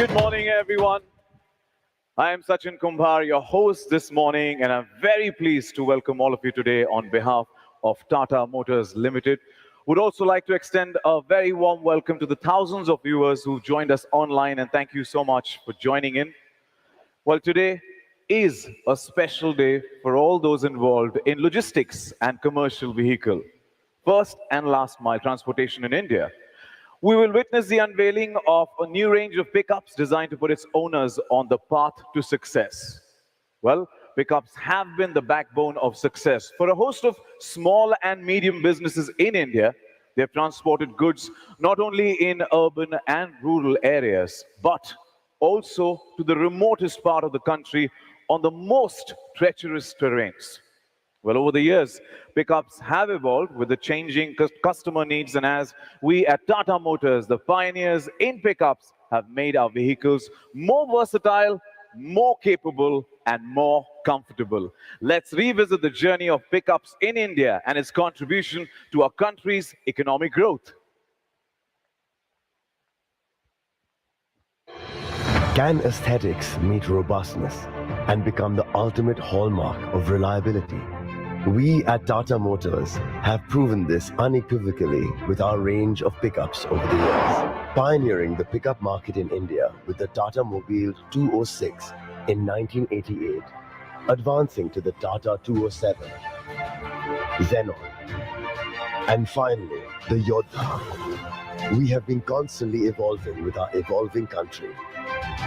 Good morning, everyone. I am Sachin Kumbhar, your host this morning, and I'm very pleased to welcome all of you today on behalf of Tata Motors Limited. Would also like to extend a very warm welcome to the thousands of viewers who've joined us online, and thank you so much for joining in. Well, today is a special day for all those involved in logistics and commercial vehicle, first and last mile transportation in India. We will witness the unveiling of a new range of pickups designed to put its owners on the path to success. Well, pickups have been the backbone of success. For a host of small and medium businesses in India, they've transported goods not only in urban and rural areas, but also to the remotest part of the country on the most treacherous terrains. Well, over the years, pickups have evolved with the changing customer needs, and as we at Tata Motors, the pioneers in pickups, have made our vehicles more versatile, more capable, and more comfortable. Let's revisit the journey of pickups in India and its contribution to our country's economic growth. Can aesthetics meet robustness and become the ultimate hallmark of reliability? We at Tata Motors have proven this unequivocally with our range of pickups over the years. Pioneering the pickup market in India with the Tata Mobile 206 in 1988, advancing to the Tata 207, Xenon, and finally the Yodha. We have been constantly evolving with our evolving country.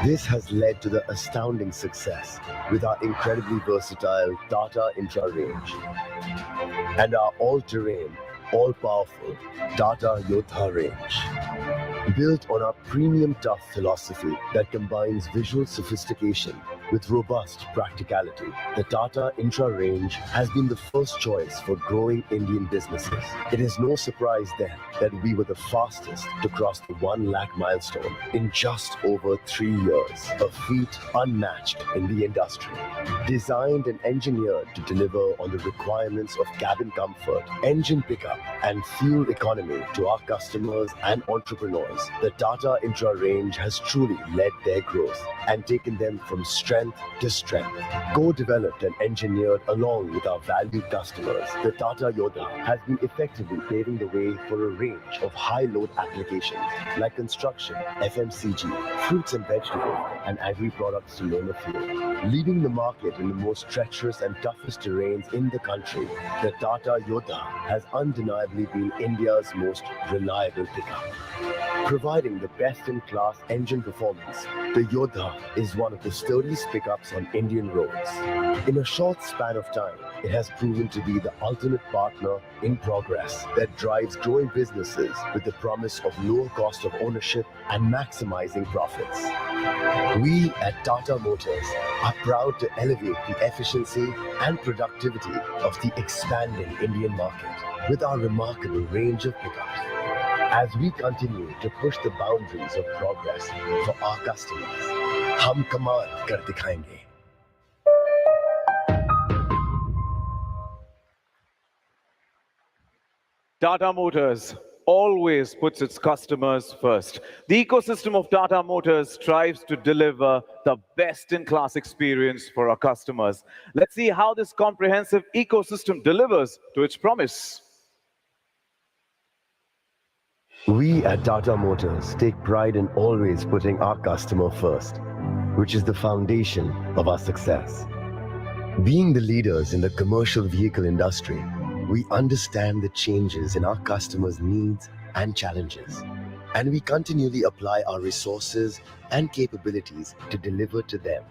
This has led to the astounding success with our incredibly versatile Tata Intra range and our all-terrain, all-powerful Tata Yodha range. Built on our premium tough philosophy that combines visual sophistication with robust practicality, the Tata Intra range has been the first choice for growing Indian businesses. It is no surprise then that we were the fastest to cross the 1 lakh milestone in just over 3 years, a feat unmatched in the industry. Designed and engineered to deliver on the requirements of cabin comfort, engine pickup, and fuel economy to our customers and entrepreneurs, the Tata Intra range has truly led their growth and taken them from strength to strength. Co-developed and engineered along with our valued customers, the Tata Yodha has been effectively paving the way for a range of high-load applications like construction, FMCG, fruits and vegetables, and agri products to name a few. Leading the market in the most treacherous and toughest terrains in the country, the Tata Yodha has undeniably been India's most reliable pickup. Providing the best-in-class engine performance, the Yodha is one of the sturdiest pickups on Indian roads. In a short span of time, it has proven to be the ultimate partner in progress that drives growing businesses with the promise of lower cost of ownership and maximizing profits. We at Tata Motors are proud to elevate the efficiency and productivity of the expanding Indian market with our remarkable range of pickups. As we continue to push the boundaries of progress for our customers, hum kamal kar dikhayenge. Tata Motors always puts its customers first. The ecosystem of Tata Motors strives to deliver the best-in-class experience for our customers. Let's see how this comprehensive ecosystem delivers to its promise. We at Tata Motors take pride in always putting our customer first, which is the foundation of our success. Being the leaders in the commercial vehicle industry, we understand the changes in our customers' needs and challenges, and we continually apply our resources and capabilities to deliver to them.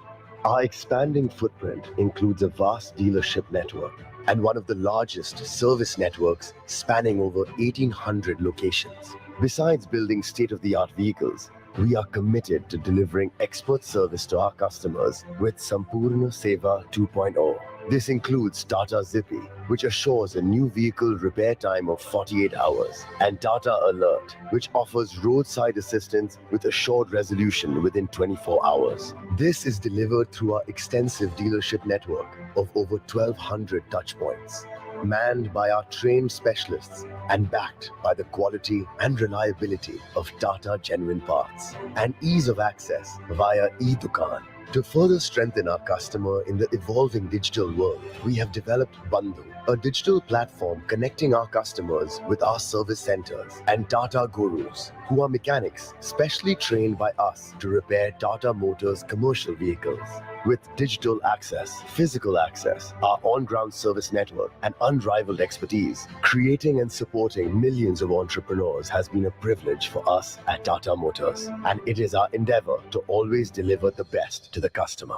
Our expanding footprint includes a vast dealership network and one of the largest service networks spanning over 1,800 locations. Besides building state-of-the-art vehicles, we are committed to delivering expert service to our customers with Sampurna Seva 2.0. This includes Tata Zippy, which assures a new vehicle repair time of 48 hours, and Tata Alert, which offers roadside assistance with assured resolution within 24 hours. This is delivered through our extensive dealership network of over 1,200 touchpoints. manned by our trained specialists and backed by the quality and reliability of Tata Genuine Parts and ease of access via e-Dukaan. To further strengthen our customer in the evolving digital world, we have developed Bandhu, a digital platform connecting our customers with our service centers, and Tata Gurus, who are mechanics specially trained by us to repair Tata Motors commercial vehicles. With digital access, physical access, our on-ground service network, and unrivaled expertise, creating and supporting millions of entrepreneurs has been a privilege for us at Tata Motors. And it is our endeavor to always deliver the best to the customer.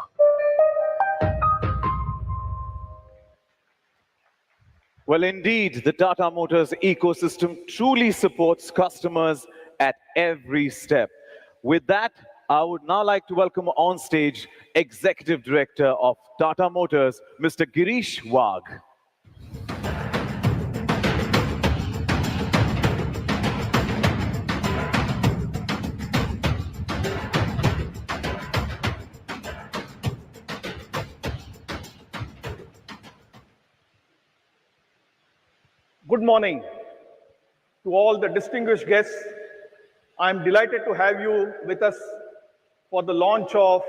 Well, indeed, the Tata Motors ecosystem truly supports customers at every step. With that, I would now like to welcome on stage Executive Director of Tata Motors, Mr. Girish Wagh. Good morning to all the distinguished guests. I'm delighted to have you with us for the launch of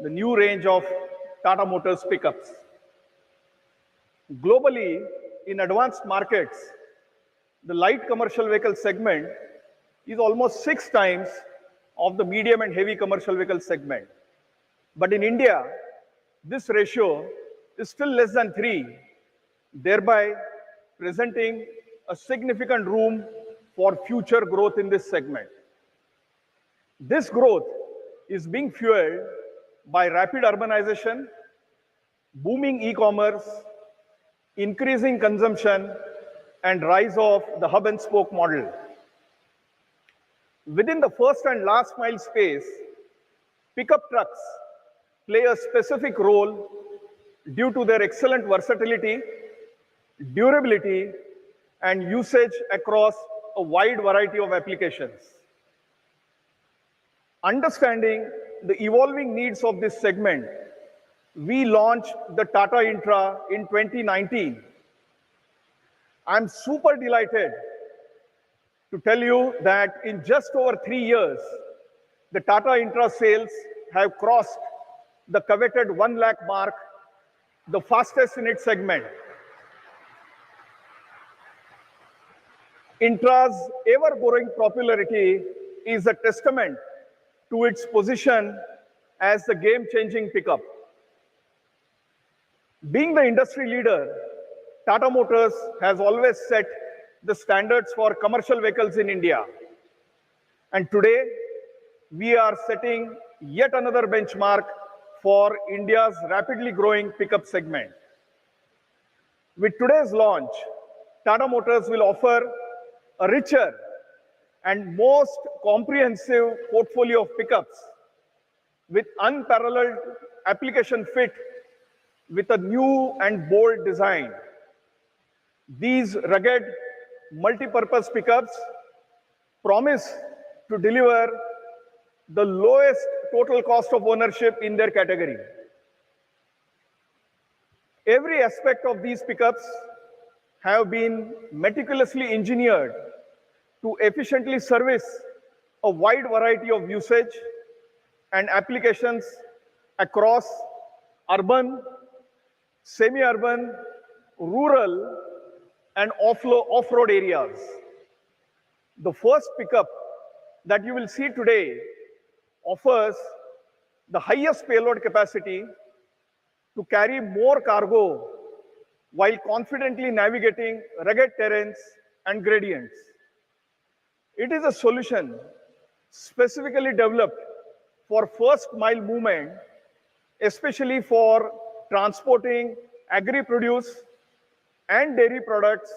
the new range of Tata Motors pickups. Globally, in advanced markets, the light commercial vehicle segment is almost 6 times of the medium and heavy commercial vehicle segment. But in India, this ratio is still less than 3, thereby presenting a significant room for future growth in this segment. This growth is being fueled by rapid urbanization, booming e-commerce, increasing consumption, and rise of the hub and spoke model. Within the first and last mile space, pickup trucks play a specific role due to their excellent versatility, durability, and usage across a wide variety of applications. Understanding the evolving needs of this segment, we launched the Tata Intra in 2019. I'm super delighted to tell you that in just over 3 years, the Tata Intra sales have crossed the coveted 1 lakh mark, the fastest in its segment. Intra's ever-growing popularity is a testament to its position as the game-changing pickup. Being the industry leader, Tata Motors has always set the standards for commercial vehicles in India. And today, we are setting yet another benchmark for India's rapidly growing pickup segment. With today's launch, Tata Motors will offer a richer and most comprehensive portfolio of pickups with unparalleled application fit with a new and bold design. These rugged multi-purpose pickups promise to deliver the lowest total cost of ownership in their category. Every aspect of these pickups have been meticulously engineered to efficiently service a wide variety of usage and applications across urban, semi-urban, rural, and off-road areas. The first pickup that you will see today offers the highest payload capacity to carry more cargo while confidently navigating rugged terrains and gradients. It is a solution specifically developed for first mile movement, especially for transporting agri-produce and dairy products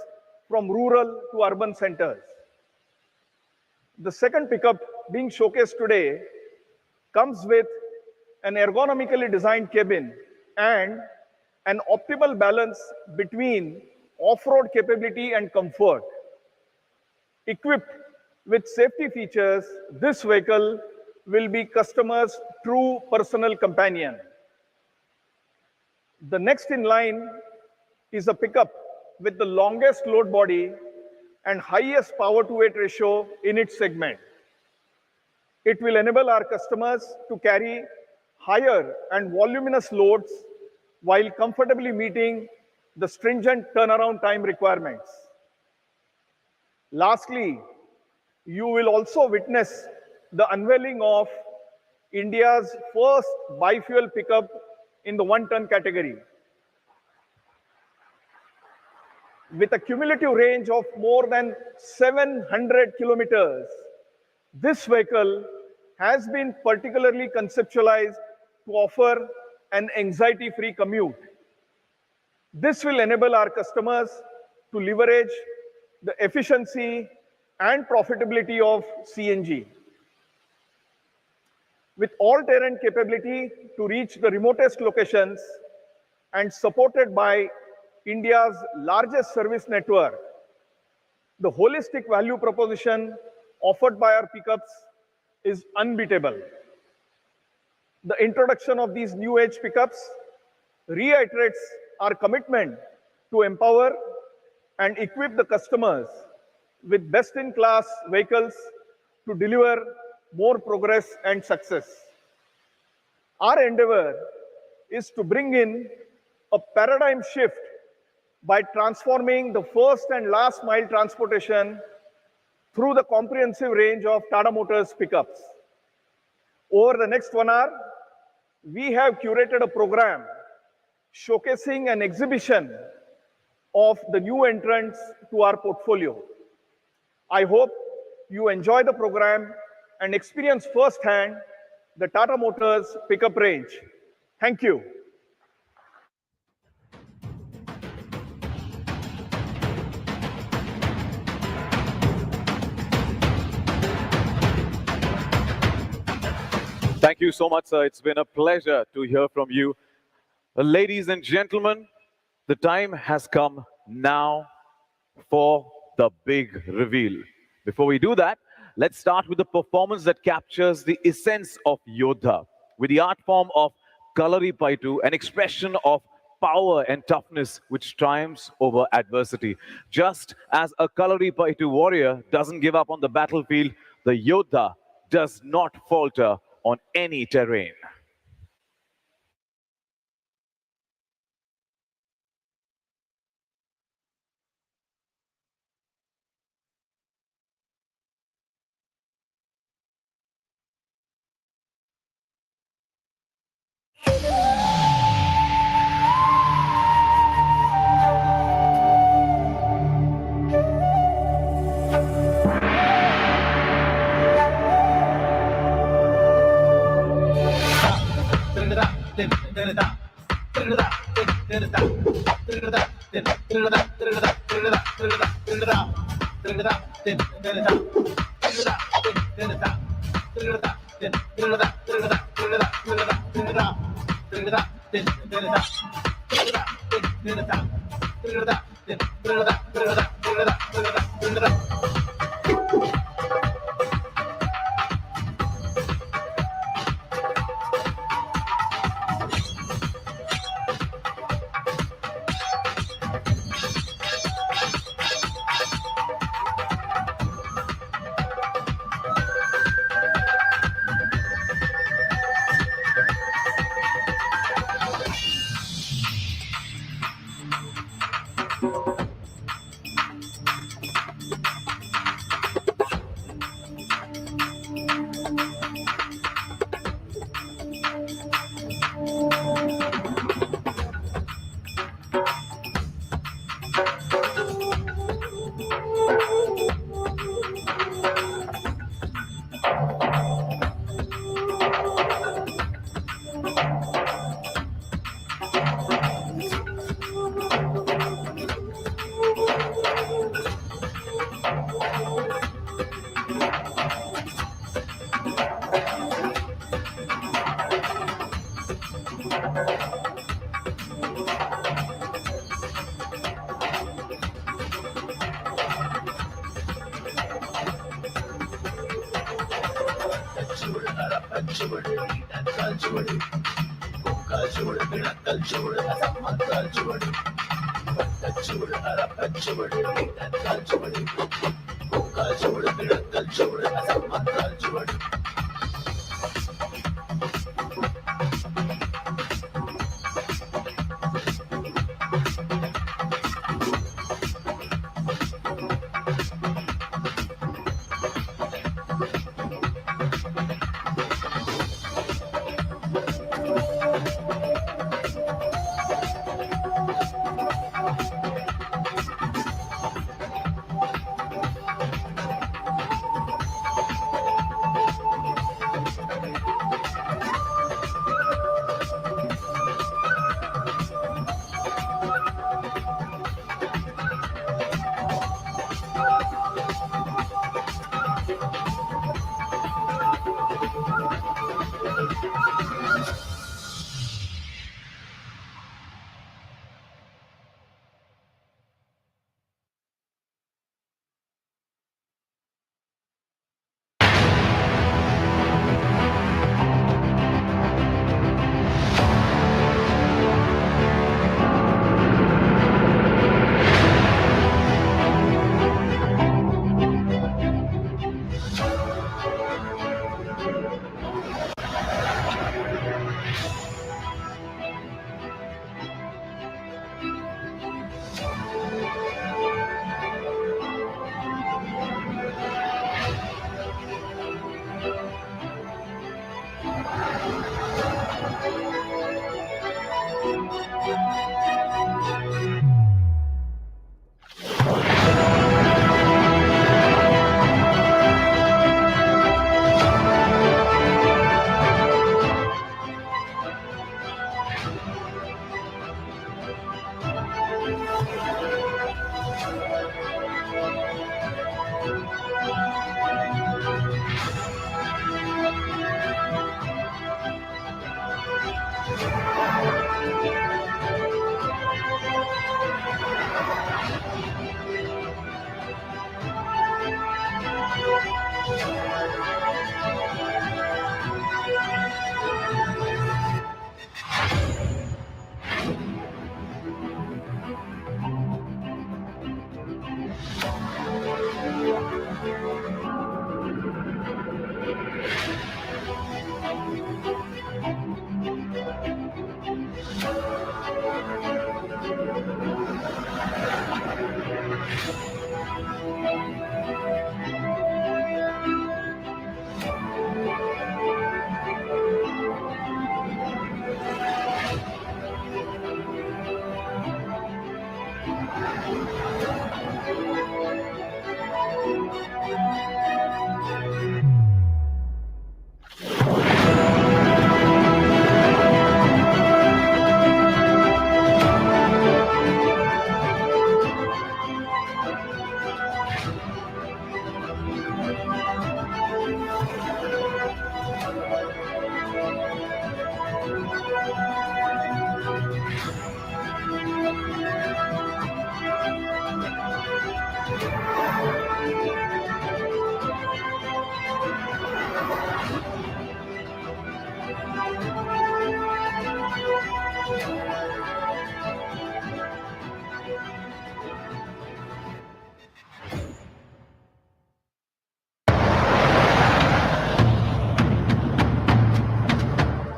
from rural to urban centers. The second pickup being showcased today comes with an ergonomically designed cabin and an optimal balance between off-road capability and comfort. Equipped with safety features, this vehicle will be customers' true personal companion. The next in line is a pickup with the longest load body and highest power to weight ratio in its segment. It will enable our customers to carry higher and voluminous loads while comfortably meeting the stringent turnaround time requirements. Lastly, you will also witness the unveiling of India's first bi-fuel pickup in the 1-ton category. With a cumulative range of more than 700 kilometers, this vehicle has been particularly conceptualized to offer an anxiety-free commute. This will enable our customers to leverage the efficiency and profitability of CNG. With all-terrain capability to reach the remotest locations and supported by India's largest service network, the holistic value proposition offered by our pickups is unbeatable. The introduction of these new age pickups reiterates our commitment to empower and equip the customers with best-in-class vehicles to deliver more progress and success. Our endeavor is to bring in a paradigm shift by transforming the first and last mile transportation through the comprehensive range of Tata Motors pickups. Over the next 1 hour, we have curated a program showcasing an exhibition of the new entrants to our portfolio. I hope you enjoy the program and experience firsthand the Tata Motors pickup range. Thank you. Thank you so much, sir. It's been a pleasure to hear from you. Ladies and gentlemen, the time has come now for the big reveal. Before we do that, let's start with the performance that captures the essence of Yodha, with the art form of Kalari Paitu, an expression of power and toughness which triumphs over adversity. Just as a Kalari Paitu warrior doesn't give up on the battlefield, the Yodha does not falter on any terrain.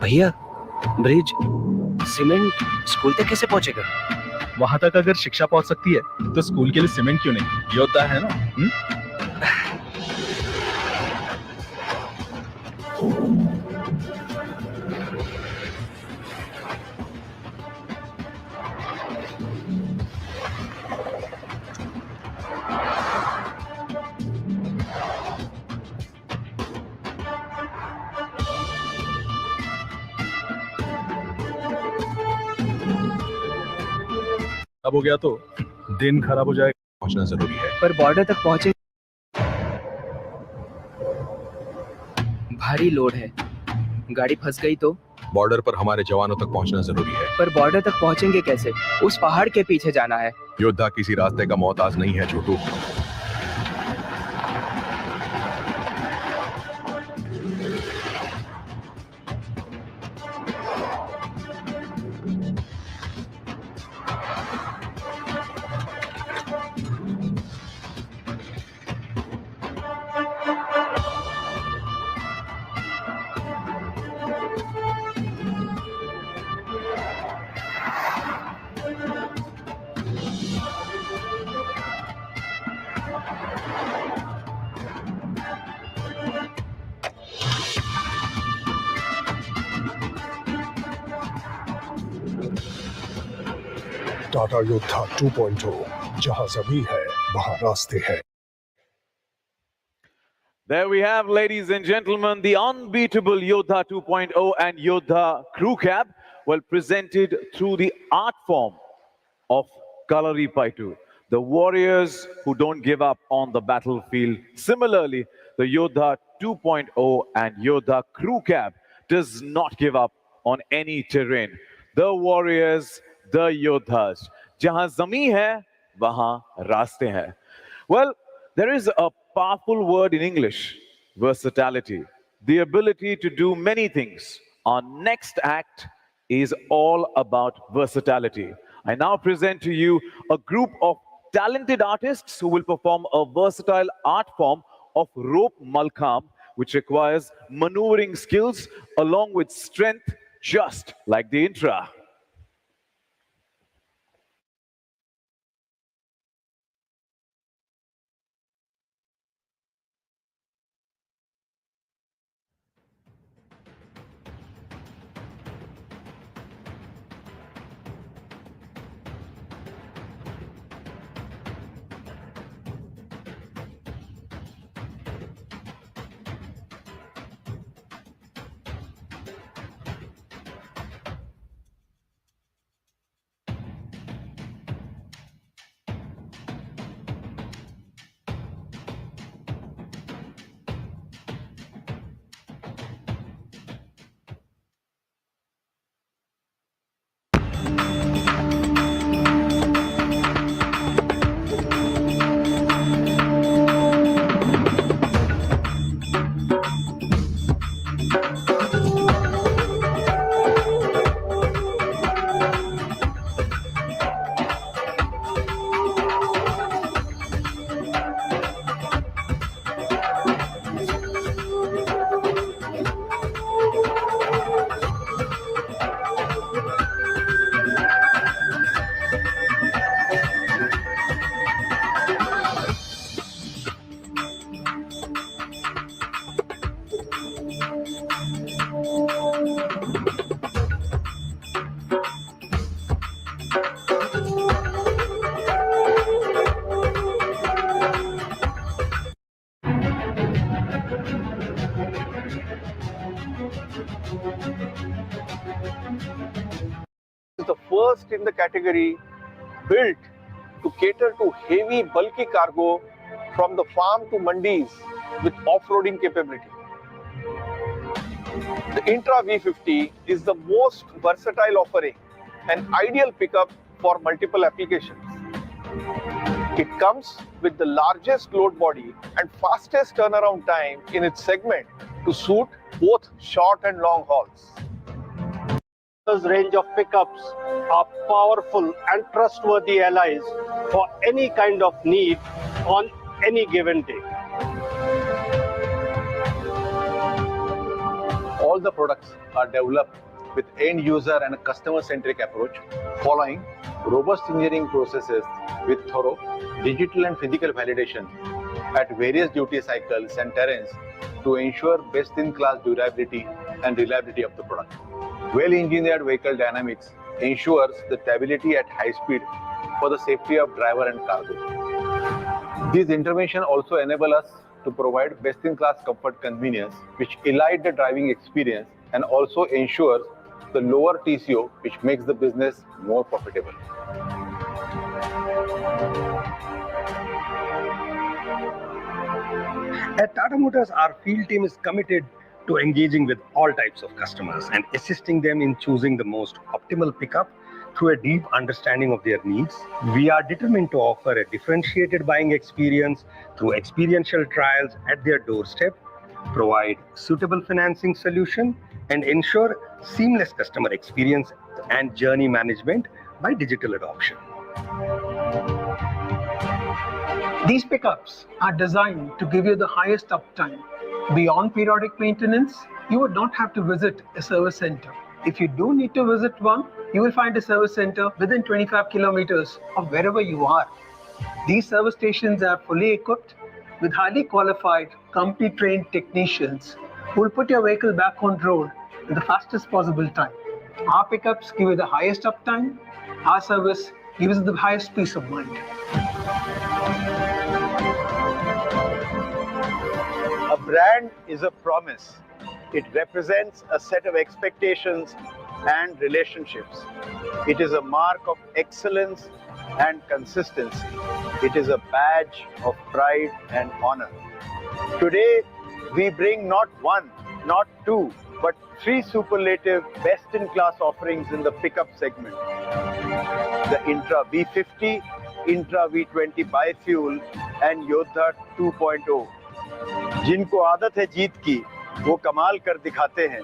भैया, bridge cement school तक कैसे पहुंचेगा? वहां तक अगर शिक्षा पहुंच सकती है तो स्कूल के लिए सीमेंट क्यों नहीं? योद्धा है ना। अब हो गया तो दिन खराब हो जाएगा। पहुंचना जरूरी है। पर बॉर्डर तक पहुंचे भारी लोड है, गाड़ी फंस गई तो? बॉर्डर पर हमारे जवानों तक पहुंचना जरूरी है। पर बॉर्डर तक पहुंचेंगे कैसे? उस पहाड़ के पीछे जाना है। योद्धा किसी रास्ते का मोहताज नहीं है छोटू। टाटा योद्धा 2.0, जहां जमीन है वहां रास्ते हैं। There we have, ladies and gentlemen, the unbeatable Yodha 2.0 and Yodha Crew Cab, well presented through the art form of Kalari Paitu, the warriors who don't give up on the battlefield. Similarly, the Yodha 2.0 and Yodha Crew Cab does not give up on any terrain. The warriors, the Yodhas. Jahan zami hai, wahan raaste hai. Well, there is a powerful word in English, versatility, the ability to do many things. Our next act is all about versatility. I now present to you a group of talented artists who will perform a versatile art form of rope malkham, which requires maneuvering skills along with strength, just like the intra. Is the first in the category built to cater to heavy, bulky cargo from the farm to mandis with off-roading capability. The Intra V50 is the most versatile offering, an ideal pickup for multiple applications. It comes with the largest load body and fastest turnaround time in its segment to suit both short and long hauls. This range of pickups are powerful and trustworthy allies for any kind of need on any given day. All the products are developed with end user and a customer centric approach, following robust engineering processes with thorough digital and physical validation at various duty cycles and terrains to ensure best in class durability and reliability of the product. Well-engineered vehicle dynamics ensures the stability at high speed for the safety of driver and cargo. These interventions also enable us to provide best-in-class comfort convenience, which elevate the driving experience and also ensures the lower TCO, which makes the business more profitable. At Tata Motors, our field team is committed to engaging with all types of customers and assisting them in choosing the most optimal pickup through a deep understanding of their needs. We are determined to offer a differentiated buying experience through experiential trials at their doorstep, provide suitable financing solution, and ensure seamless customer experience and journey management by digital adoption. These pickups are designed to give you the highest uptime. Beyond periodic maintenance, you would not have to visit a service center. If you do need to visit one, you will find a service center within 25 kilometers of wherever you are. These service stations are fully equipped with highly qualified, company-trained technicians who will put your vehicle back on road in the fastest possible time. Our pickups give you the highest uptime. Our service gives you the highest peace of mind. A brand is a promise. It represents a set of expectations and relationships. It is a mark of excellence and consistency. It is a badge of pride and honor. Today, we bring not one, not two, but three superlative best-in-class offerings in the pickup segment. The Intra V50, Intra V20 Bi-Fuel and Yodha 2.0. जिनको आदत है जीत की, वो कमाल कर दिखाते हैं,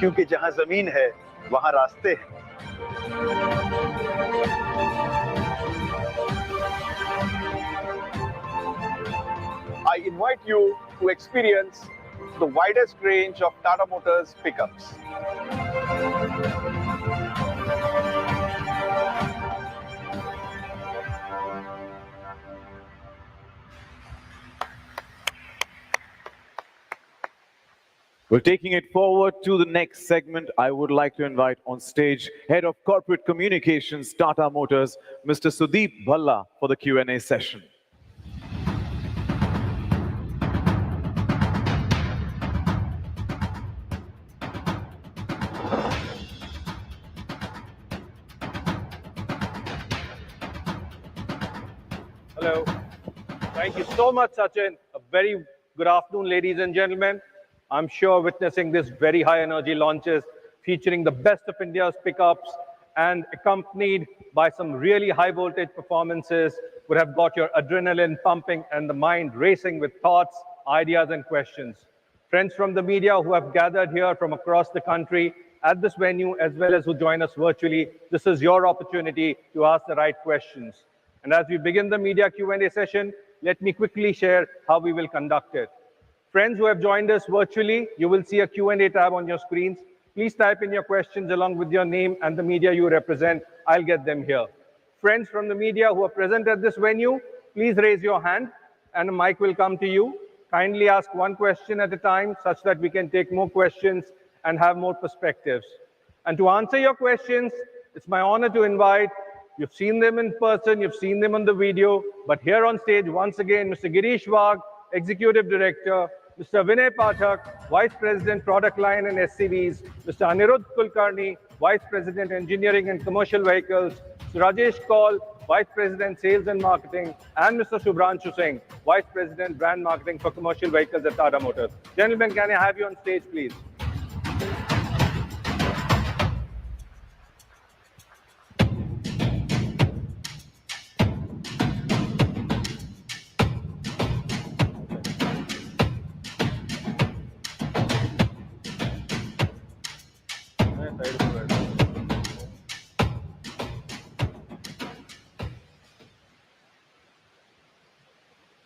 क्योंकि जहां जमीन है, वहां रास्ते हैं। I invite you to experience the widest range of Tata Motors pickups. Well, taking it forward to the next segment, I would like to invite on stage Head of Corporate Communications, Tata Motors, Mr. Sudeep Bhalla, for the Q&A session. Hello. Thank you so much, Sachin. A very good afternoon, ladies and gentlemen. I'm sure witnessing this very high energy launches featuring the best of India's pickups and accompanied by some really high voltage performances would have got your adrenaline pumping and the mind racing with thoughts, ideas, and questions. Friends from the media who have gathered here from across the country at this venue, as well as who join us virtually, this is your opportunity to ask the right questions. And as we begin the media Q&A session, let me quickly share how we will conduct it. Friends who have joined us virtually, you will see a Q&A tab on your screens. Please type in your questions along with your name and the media you represent. I'll get them here. Friends from the media who are present at this venue, please raise your hand and a mic will come to you. Kindly ask one question at a time such that we can take more questions and have more perspectives. And to answer your questions, it's my honor to invite, you've seen them in person, you've seen them on the video, but here on stage, once again, Mr. Girish Wagh, Executive Director, Mr. Vinay Pathak, Vice President, Product Line and SCVs, Mr. Anirudh Kulkarni, Vice President, Engineering and Commercial Vehicles, Mr. Rajesh Kaul, Vice President, Sales and Marketing, and Mr. Shubhranshu Singh, Vice President, Brand Marketing for Commercial Vehicles at Tata Motors. Gentlemen, can I have you on stage, please?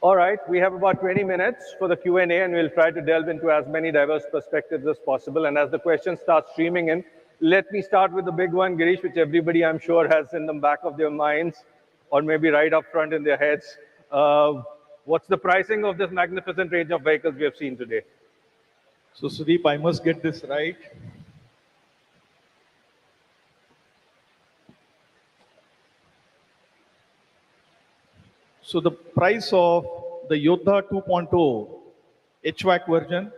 All right, we have about 20 minutes for the Q&A and we'll try to delve into as many diverse perspectives as possible. And as the questions start streaming in, let me start with the big one, Girish, which everybody I'm sure has in the back of their minds or maybe right up front in their heads. What's the pricing of this magnificent range of vehicles we have seen today? So Sudeep, I must get this right. So the price of the Yodha 2.0 HVAC version,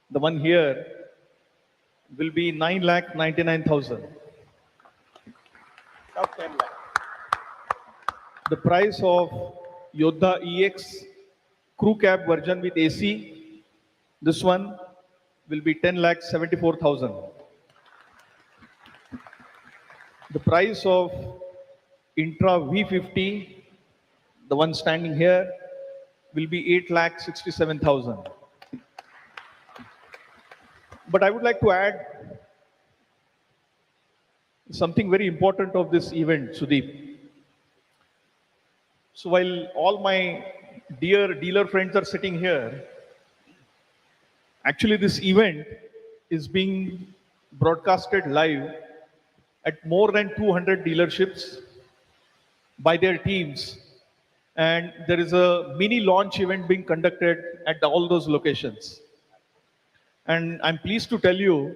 the one here, will be 9,99,000. About 10 lakh. The price of Yodha EX crew cab version with AC, this one will be 10,74,000. The price of Intra V50, the one standing here, will be 8,67,000. But I would like to add something very important of this event, Sudeep. So while all my dear dealer friends are sitting here, actually this event is being broadcasted live at more than 200 dealerships by their teams. And there is a mini launch event being conducted at all those locations. And I'm pleased to tell you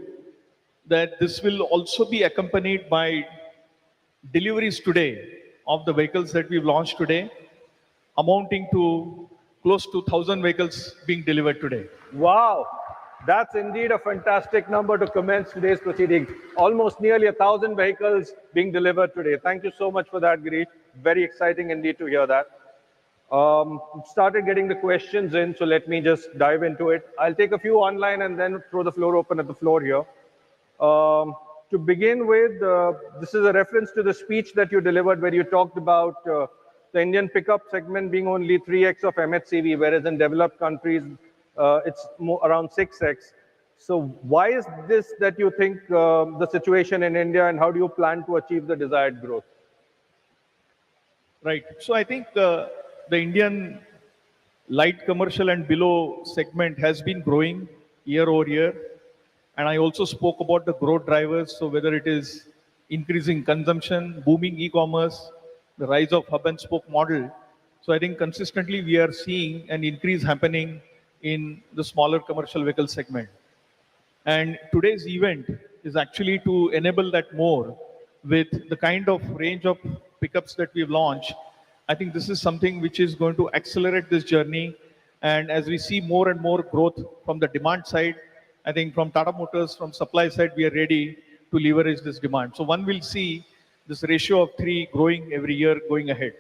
that this will also be accompanied by deliveries today of the vehicles that we've launched today, amounting to close to 1,000 vehicles being delivered today. Wow, that's indeed a fantastic number to commence today's proceedings. Almost nearly 1,000 vehicles being delivered today. Thank you so much for that, Girish. Very exciting indeed to hear that. Started getting the questions in, so let me just dive into it. I'll take a few online and then throw the floor open at the floor here. To begin with, this is a reference to the speech that you delivered where you talked about the Indian pickup segment being only 3x of MHCV, whereas in developed countries, it's more around 6x. So why is this that you think the situation in India, and how do you plan to achieve the desired growth? Right. So I think the Indian light commercial and below segment has been growing year over year. And I also spoke about the growth drivers. So whether it is increasing consumption, booming e-commerce, the rise of hub and spoke model. So I think consistently we are seeing an increase happening in the smaller commercial vehicle segment. And today's event is actually to enable that more with the kind of range of pickups that we've launched. I think this is something which is going to accelerate this journey. And as we see more and more growth from the demand side, I think from Tata Motors, from supply side, we are ready to leverage this demand. So one will see this ratio of 3 growing every year going ahead.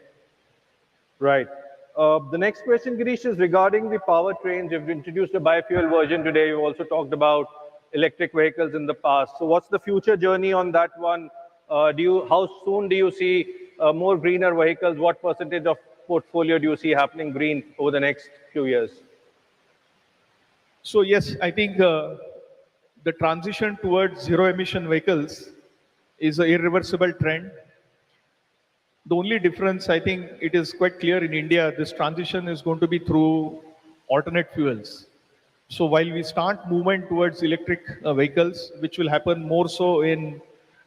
Right. The next question, Girish, is regarding the powertrains. You've introduced a biofuel version today. You've also talked about electric vehicles in the past. So what's the future journey on that one? How soon do you see more greener vehicles? What percentage of portfolio do you see happening green over the next few years? So yes, I think the transition towards zero emission vehicles is an irreversible trend. The only difference, I think it is quite clear in India, this transition is going to be through alternate fuels. So while we start movement towards electric vehicles, which will happen more so in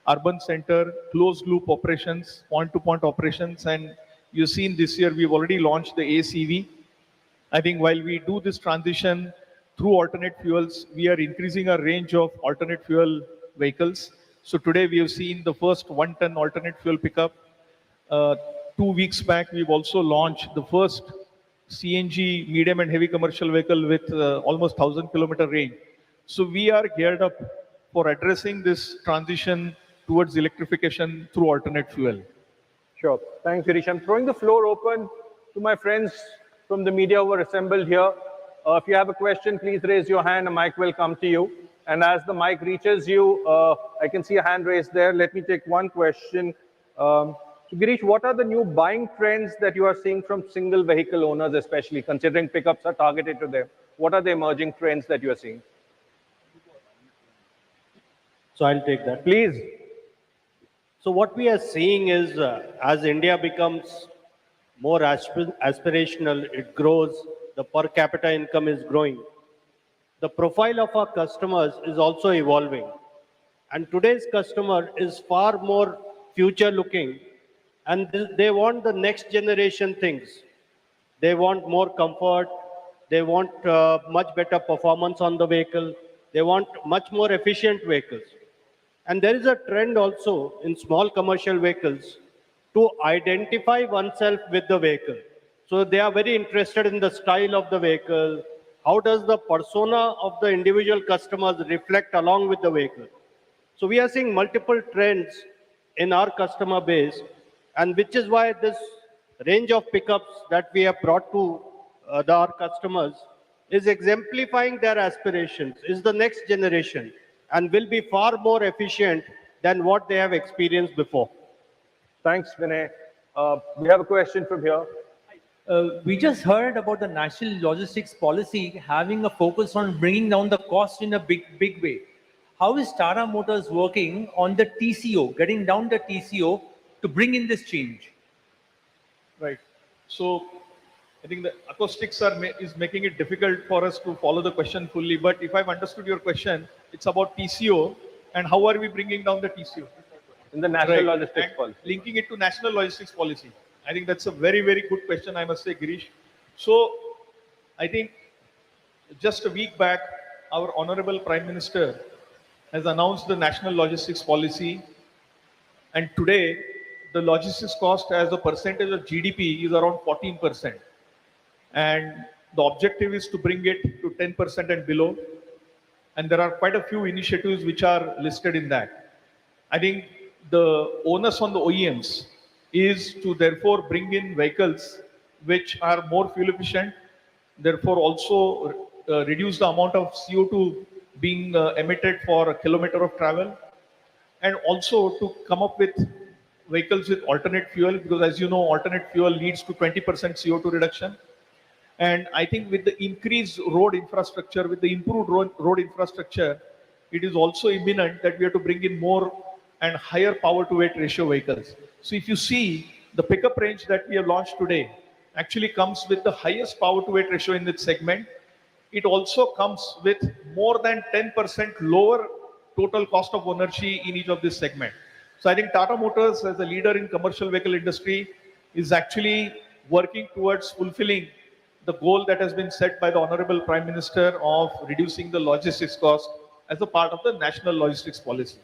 urban center, closed loop operations, point-to-point operations, and you've seen this year we've already launched the ACV. I think while we do this transition through alternate fuels, we are increasing our range of alternate fuel vehicles. So today we have seen the first 1-ton alternate fuel pickup. 2 weeks back, we've also launched the first CNG medium and heavy commercial vehicle with almost 1,000-kilometer range. So we are geared up for addressing this transition towards electrification through alternate fuel. Sure. Thanks, Girish. I'm throwing the floor open to my friends from the media who are assembled here. If you have a question, please raise your hand. A mic will come to you. And as the mic reaches you, I can see a hand raised there. Let me take one question. So Girish, what are the new buying trends that you are seeing from single vehicle owners, especially considering pickups are targeted to them? What are the emerging trends that you are seeing? So I'll take that. Please. So what we are seeing is as India becomes more aspirational, it grows, the per capita income is growing. The profile of our customers is also evolving. And today's customer is far more future looking, and they want the next generation things. They want more comfort. They want much better performance on the vehicle. They want much more efficient vehicles. And there is a trend also in small commercial vehicles to identify oneself with the vehicle. So they are very interested in the style of the vehicle. How does the persona of the individual customers reflect along with the vehicle? So we are seeing multiple trends in our customer base, and which is why this range of pickups that we have brought to our customers is exemplifying their aspirations, is the next generation, and will be far more efficient than what they have experienced before. Thanks, Vinay. We have a question from here. We just heard about the national logistics policy having a focus on bringing down the cost in a big way. How is Tata Motors working on the TCO, getting down the TCO to bring in this change? Right. So I think the acoustics is making it difficult for us to follow the question fully. But if I've understood your question, it's about TCO and how are we bringing down the TCO? In the national logistics policy. Linking it to national logistics policy. I think that's a very, very good question, I must say, Girish. So I think just a week back, our Honorable Prime Minister has announced the national logistics policy. And today, the logistics cost as a percentage of GDP is around 14%. And the objective is to bring it to 10% and below. And there are quite a few initiatives which are listed in that. I think the onus on the OEMs is to therefore bring in vehicles which are more fuel efficient, therefore also reduce the amount of CO2 being emitted for a kilometer of travel, and also to come up with vehicles with alternate fuel, because as you know, alternate fuel leads to 20% CO2 reduction. And I think with the increased road infrastructure, with the improved road infrastructure, it is also imminent that we have to bring in more and higher power to weight ratio vehicles. So if you see the pickup range that we have launched today actually comes with the highest power to weight ratio in this segment. It also comes with more than 10% lower total cost of ownership in each of this segment. So I think Tata Motors, as a leader in commercial vehicle industry, is actually working towards fulfilling the goal that has been set by the Honorable Prime Minister of reducing the logistics cost as a part of the national logistics policy.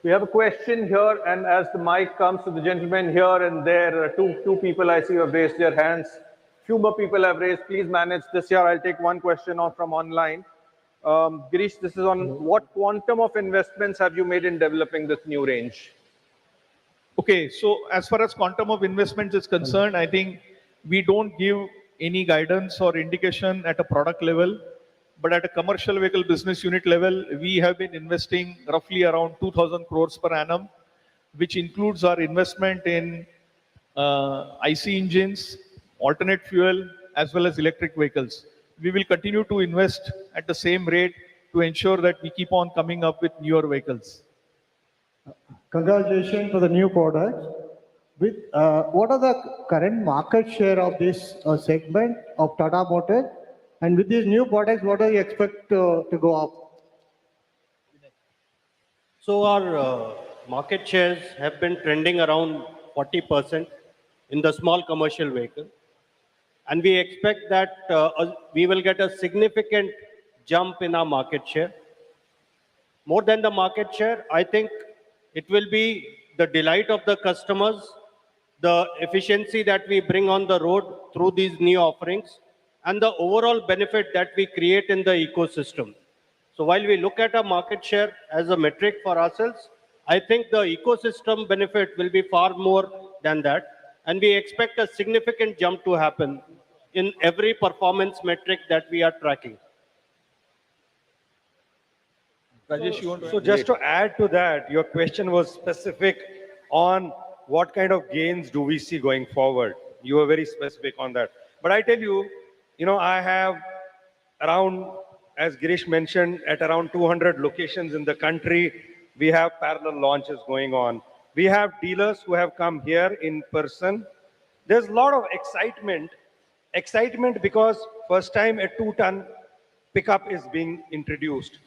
We have a question here, and as the mic comes to the gentleman here and there, two people I see have raised their hands. Few more people have raised. Please manage this here. I'll take one question on from online. Girish, this is on what quantum of investments have you made in developing this new range? Okay, so as far as quantum of investments is concerned, I think we don't give any guidance or indication at a product level, but at a commercial vehicle business unit level, we have been investing roughly around 2,000 crores per annum, which includes our investment in IC engines, alternate fuel, as well as electric vehicles. We will continue to invest at the same rate to ensure that we keep on coming up with newer vehicles. Congratulations for the new products. With what are the current market share of this segment of Tata Motors? And with these new products, what do you expect to go up? So our market shares have been trending around 40% in the small commercial vehicle. And we expect that we will get a significant jump in our market share. More than the market share, I think it will be the delight of the customers, the efficiency that we bring on the road through these new offerings, and the overall benefit that we create in the ecosystem. So while we look at a market share as a metric for ourselves, I think the ecosystem benefit will be far more than that. And we expect a significant jump to happen in every performance metric that we are tracking. Rajesh, you want to So just to add to that, your question was specific on what kind of gains do we see going forward. You were very specific on that. But I tell you, I have around, as Girish mentioned, at around 200 locations in the country, we have parallel launches going on. We have dealers who have come here in person. There's a lot of excitement because first time a 2-ton pickup is being introduced.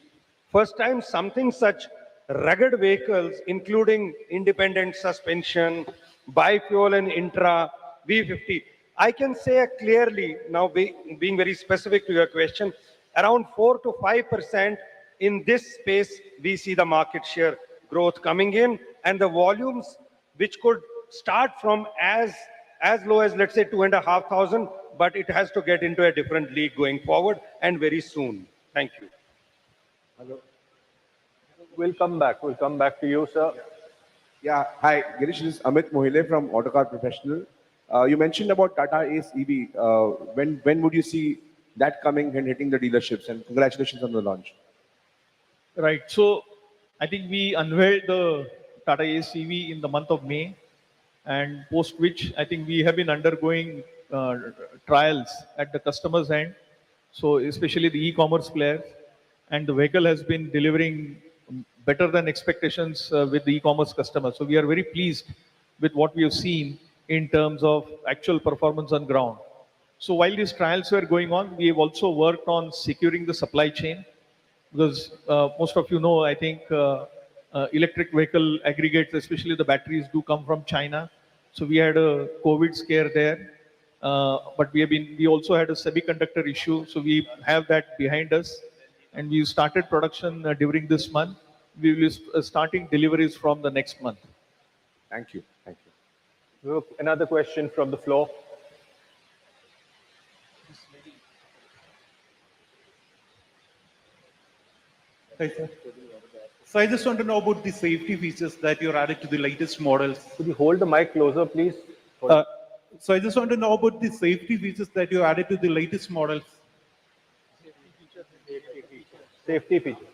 First time something such rugged vehicles, including independent suspension, bi-fuel and intra, V50. I can say clearly, now being very specific to your question, around 4 to 5% in this space, we see the market share growth coming in, and the volumes which could start from as low as, let's say, 2,500, but it has to get into a different league going forward and very soon. Thank you. Hello. We'll come back. We'll come back to you, sir. Yeah, hi, Girish. This is Amit Mohile from Autocar Professional. You mentioned about Tata Ace EV. When would you see that coming and hitting the dealerships? And congratulations on the launch. Right. So I think we unveiled the Tata Ace EV in the month of May, and post which I think we have been undergoing trials at the customer's end. So especially the e-commerce players, and the vehicle has been delivering better than expectations with the e-commerce customers. So we are very pleased with what we have seen in terms of actual performance on ground. So while these trials were going on, we have also worked on securing the supply chain, because most of you know, I think electric vehicle aggregates, especially the batteries, do come from China. So we had a COVID scare there, but we also had a semiconductor issue. So we have that behind us, and we started production during this month. we will be starting deliveries from the next month. Thank you. Thank you. We have another question from the floor. Hi, sir. So I just want to know about the safety features that you're added to the latest models. Could you hold the mic closer, please? So I just want to know about the safety features that you added to the latest models. Safety feature.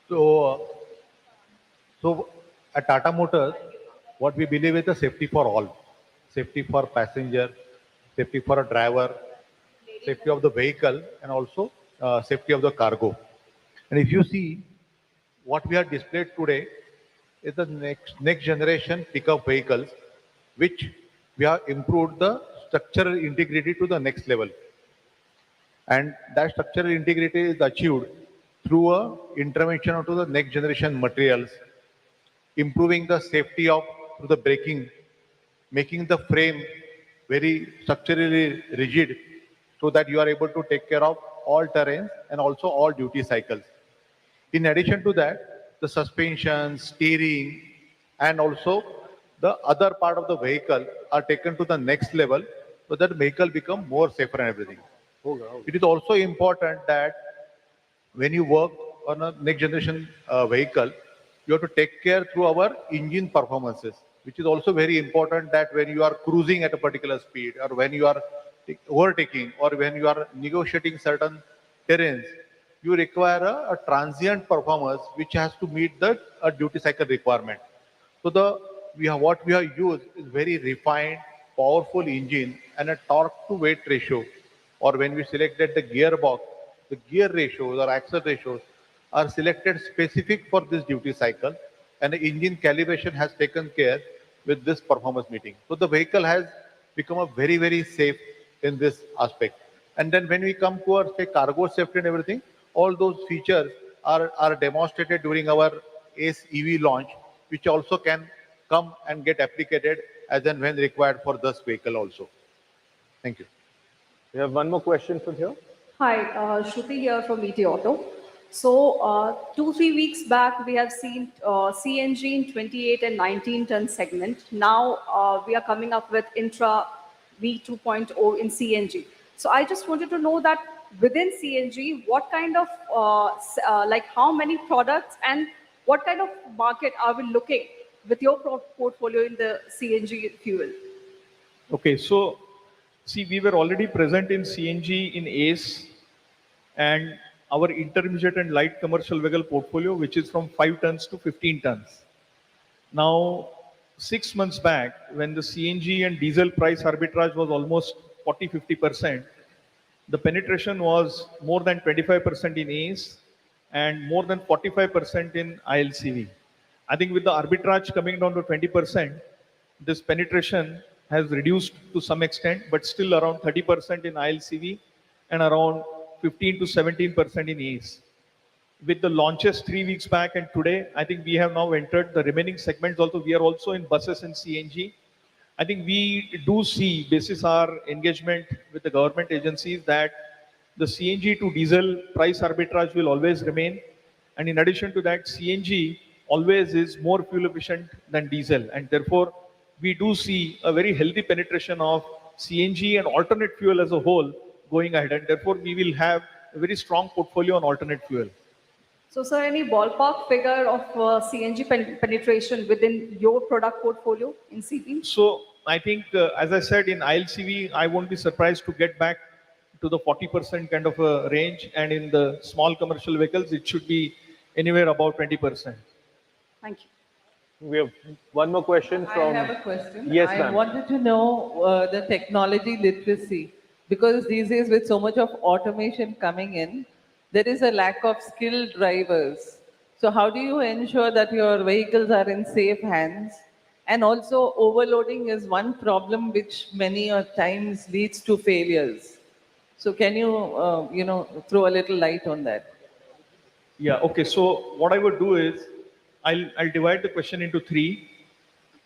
So at Tata Motors, what we believe is the safety for all. Safety for passenger, safety for a driver, safety of the vehicle, and also safety of the cargo. And if you see, what we have displayed today is the next generation pickup vehicles, which we have improved the structural integrity to the next level. And that structural integrity is achieved through a intervention onto the next generation materials, improving the safety of through the braking, making the frame very structurally rigid so that you are able to take care of all terrains and also all duty cycles. In addition to that, the suspension, steering, and also the other part of the vehicle are taken to the next level so that the vehicle become more safer and everything. It is also important that when you work on a next generation vehicle, you have to take care through our engine performances, which is also very important that when you are cruising at a particular speed or when you are overtaking or when you are negotiating certain terrains, you require a transient performance which has to meet the duty cycle requirement. So what we have used is very refined, powerful engine and a torque to weight ratio, or when we selected the gearbox, the gear ratios or axle ratios are selected specific for this duty cycle, and the engine calibration has taken care with this performance meeting. So the vehicle has become a very, very safe in this aspect. And then when we come to our say cargo safety and everything, all those features are demonstrated during our ACE EV launch, which also can come and get applicated as and when required for this vehicle also. Thank you. We have one more question from here. Hi, Shruti here from ET Auto. So 2-3 weeks back, we have seen CNG in 28 and 19 ton segment. Now we are coming up with Intra V 2.0 in CNG. So I just wanted to know that within CNG, what kind of, like how many products and what kind of market are we looking with your portfolio in the CNG fuel? Okay, so see, we were already present in CNG in ACE and our intermediate and light commercial vehicle portfolio, which is from 5 tons to 15 tons. Now, 6 months back, when the CNG and diesel price arbitrage was almost 40-50%, the penetration was more than 25% in ACE and more than 45% in ILCV. I think with the arbitrage coming down to 20%, this penetration has reduced to some extent, but still around 30% in ILCV and around 15 to 17% in ACE. With the launches 3 weeks back and today, I think we have now entered the remaining segments. Also, we are also in buses and CNG. I think we do see, basis our engagement with the government agencies, that the CNG to diesel price arbitrage will always remain. And in addition to that, CNG always is more fuel efficient than diesel. And therefore, we do see a very healthy penetration of CNG and alternate fuel as a whole going ahead. And therefore, we will have a very strong portfolio on alternate fuel. So, sir, any ballpark figure of CNG penetration within your product portfolio in CP? So, I think, as I said, in ILCV, I won't be surprised to get back to the 40% kind of a range. And in the small commercial vehicles, it should be anywhere about 20%. Thank you. We have one more question from... I have a question. Yes, I ma'am. wanted to know the technology literacy, because these days with so much of automation coming in, there is a lack of skilled drivers. So how do you ensure that your vehicles are in safe hands? And also overloading is one problem which many times leads to failures. So can you, throw a little light on that? Yeah, okay. So what I would do is, I'll divide the question into 3.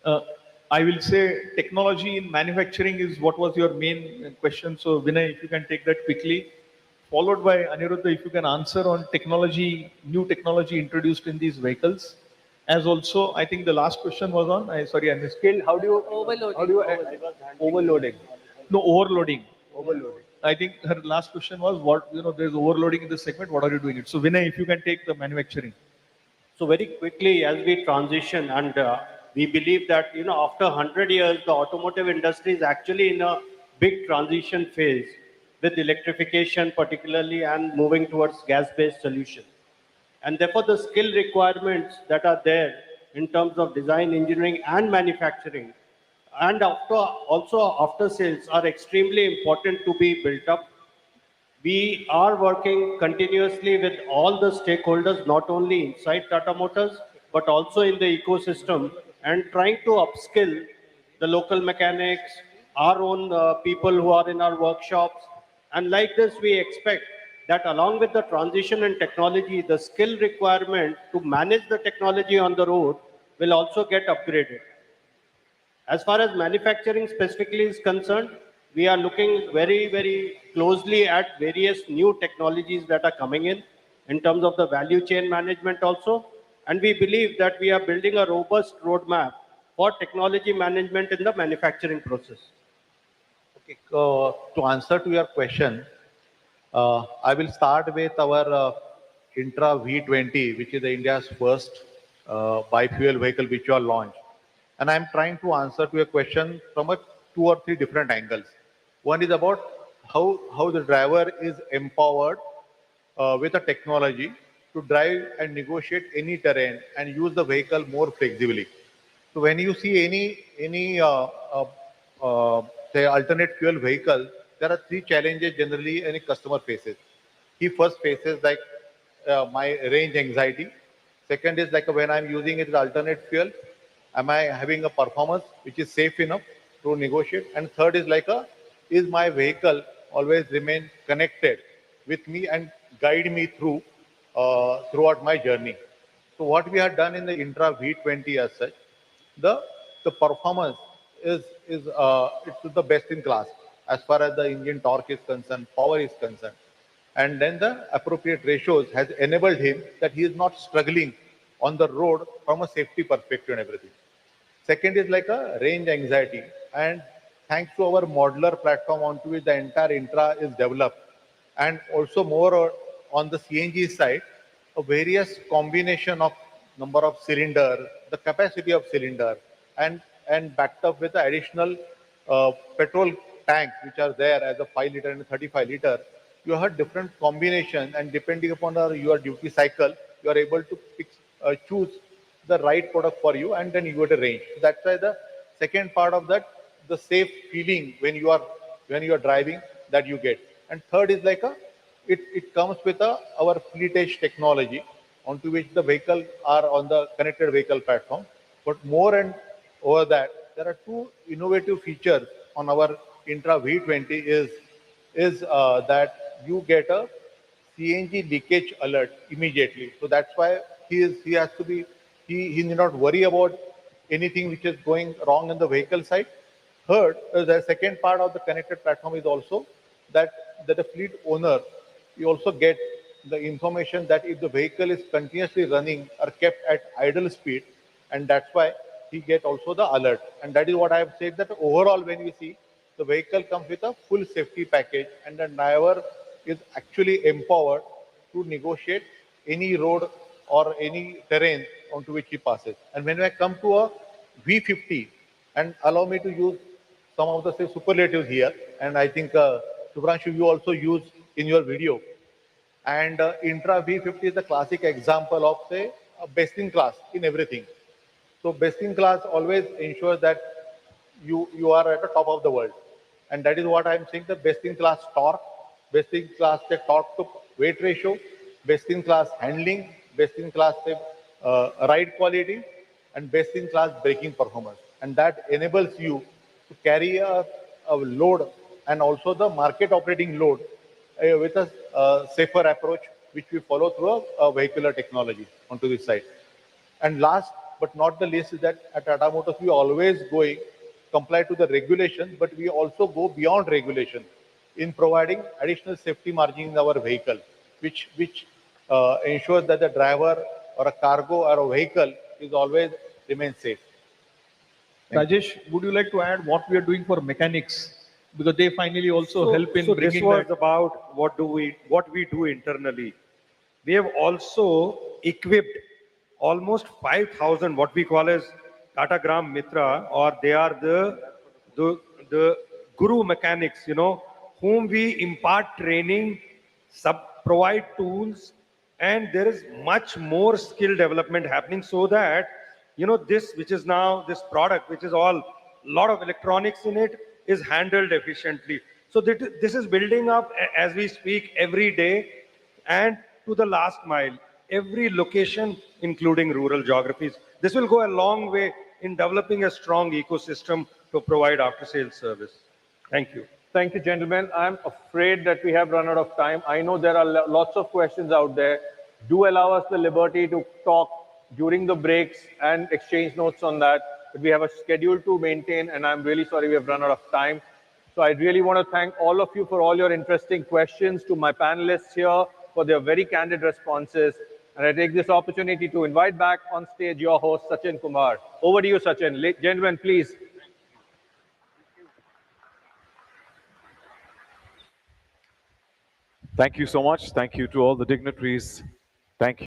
I will say technology in manufacturing is what was your main question. So Vinay, if you can take that quickly. followed by Aniruddha, if you can answer on technology, new technology introduced in these vehicles. As also, I think the last question was on, sorry, I missed. How do you overloading? No, overloading. Overloading. I think her last question was what, there's overloading in this segment, what are you doing it? So Vinay, if you can take the manufacturing. So very quickly, as we transition, and we believe that after 100 years, the automotive industry is actually in a big transition phase with electrification, particularly, and moving towards gas-based solutions. And therefore, the skill requirements that are there in terms of design, engineering, and manufacturing, and also after sales, are extremely important to be built up. We are working continuously with all the stakeholders, not only inside Tata Motors, but also in the ecosystem, and trying to upskill the local mechanics, our own people who are in our workshops. And like this, we expect that along with the transition in technology, the skill requirement to manage the technology on the road will also get upgraded. As far as manufacturing specifically is concerned, we are looking very, very closely at various new technologies that are coming in terms of the value chain management also. And we believe that we are building a robust roadmap for technology management in the manufacturing process. Okay, to answer to your question, I will start with our Intra V20, which is the India's first bi-fuel vehicle which you are launched. And I'm trying to answer to your question from two or three different angles. One is about how the driver is empowered with a technology to drive and negotiate any terrain and use the vehicle more flexibly. So when you see any say alternate fuel vehicle, there are three challenges generally any customer faces. He first faces like my range anxiety. Second is like when I'm using it as alternate fuel, am I having a performance which is safe enough to negotiate? And third is like is my vehicle always remain connected with me and guide me throughout my journey? So what we have done in the Intra V20 as such, the performance is it's the best in class as far as the engine torque is concerned, power is concerned. And then the appropriate ratios has enabled him that he is not struggling on the road from a safety perspective and everything. Second is like a range anxiety. And thanks to our modular platform onto which the entire Intra is developed, and also more on the CNG side, a various combination of number of cylinder, the capacity of cylinder, and backed up with the additional petrol tanks which are there as a 5 liter and a 35 liter. You have different combination, and depending upon your duty cycle, you are able to choose the right product for you, and then you get a range. That's why the second part of that, the safe feeling when you are driving, that you get. And third is like it comes with our fleet edge technology onto which the vehicle are on the connected vehicle platform. But more and over that, there are two innovative features on our Intra V20 is that you get a CNG leakage alert immediately. So that's why he need not worry about anything which is going wrong in the vehicle side. Third, the second part of the connected platform is also that the fleet owner, you also get the information that if the vehicle is continuously running or kept at idle speed, and that's why he get also the alert. And that is what I have said, that overall when you see, the vehicle comes with a full safety package, and the driver is actually empowered to negotiate any road or any terrain onto which he passes. And when I come to a V50, and allow me to use some of the superlatives here, and I think Subhranshu, you also use in your video. And Intra V50 is the classic example of say a best in class in everything. So best in class always ensures that you are at the top of the world. And that is what I'm saying, the best in class torque, best in class the torque to weight ratio, best in class handling, best in class ride quality, and best in class braking performance. And that enables you to carry a load and also the market operating load with a safer approach, which we follow through a vehicular technology onto this side. And last but not the least is that at Tata Motors, we always comply to the regulations, but we also go beyond regulation. in providing additional safety margin in our vehicle, which ensures that the driver or a cargo or a vehicle is always remain safe. Rajesh, would you like to add what we are doing for mechanics? Because they finally also help in so this bringing was that. about what we do internally. We have also equipped almost 5,000 what we call as Tata Gram Mitra, or they are the guru mechanics, whom we impart training, provide tools, and there is much more skill development happening so that this which is now this product which is all lot of electronics in it is handled efficiently. So this is building up as we speak every day, and to the last mile, every location, including rural geographies. This will go a long way in developing a strong ecosystem to provide after-sales service. Thank you. Thank you, gentlemen. I'm afraid that we have run out of time. I know there are lots of questions out there. Do allow us the liberty to talk during the breaks and exchange notes on that. But we have a schedule to maintain, and I'm really sorry we have run out of time. So I really want to thank all of you for all your interesting questions, to my panelists here for their very candid responses. And I take this opportunity to invite back on stage your host, Sachin Kumar. Over to you, Sachin. Gentlemen, please. Thank you so much. Thank you to all the dignitaries. Thank you.